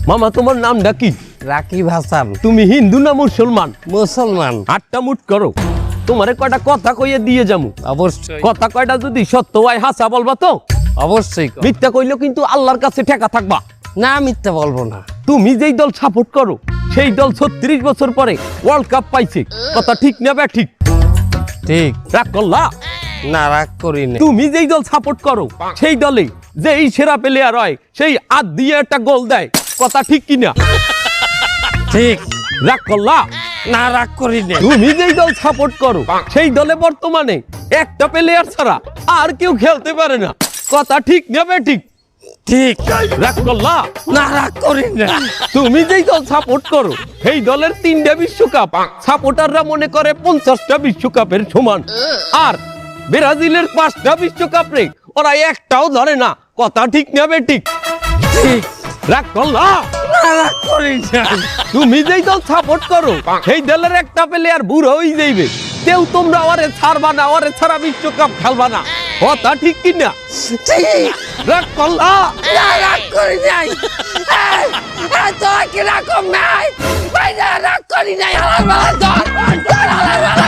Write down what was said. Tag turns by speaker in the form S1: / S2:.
S1: মামা তোমার নামটা কি?
S2: রাকিব হাসান।
S1: তুমি হিন্দু না মুসলমান?
S2: মুসলমান।
S1: আটটা মুট করো, তোমারে কয়টা কথা কইয়ে দিয়ে যামু।
S2: অবশ্যই।
S1: কথা কয়টা যদি সত্য হয় হাসা বলবা তো?
S2: অবশ্যই।
S1: মিথ্যা কইলেও কিন্তু আল্লাহর কাছে ঠেকা থাকবা।
S2: না, মিথ্যা বলবো না।
S1: তুমি যেই দল সাপোর্ট করো সেই দল 36 বছর পরে ওয়ার্ল্ড কাপ পাইছে, কথা ঠিক না বে ঠিক?
S2: ঠিক।
S1: রাগ করলা?
S2: না, রাগ করি না।
S1: তুমি যেই দল সাপোর্ট করো সেই দলে যে এই সেরা প্লেয়ার হয় সেই হাত দিয়ে একটা গোল দেয়, কথা ঠিক কিনা?
S2: ঠিক।
S1: রাগ করলা?
S2: না, রাগ করি না।
S1: তুমি যেই দল সাপোর্ট করো সেই দলে বর্তমানে একটা প্লেয়ার ছাড়া আর কেউ খেলতে পারে না, কথা ঠিক না বে ঠিক?
S2: ঠিক।
S1: রাগ করলা?
S2: না, রাগ করি না।
S1: তুমি যেই দল সাপোর্ট করো সেই দলের 3টা বিশ্বকাপ সাপোর্টাররা মনে করে 50টা বিশ্বকাপের সমান, আর ব্রাজিলের 5টা বিশ্বকাপ রে ওরা একটাও ধরে না, কথা ঠিক না বে ঠিক?
S2: ঠিক।
S1: রাগ করলা?
S2: না, রাগ করি না।
S1: তুমি যেই দল সাপোর্ট করো সেই দলের একটা প্লেয়ার বুড়ো হয়ে যাইবে, কেউ তোমরা ওরে ছাড়বা না, ওরে ছাড়া বিশ্বকাপ খেলবা না, কথা ঠিক কিনা?
S2: ঠিক।
S1: রাগ করলা?
S2: না, রাগ করি নাই। তোরা কি রকম নাই? ভাই, না, রাগ করি নাই। হালার বালা ধর, হালার বালা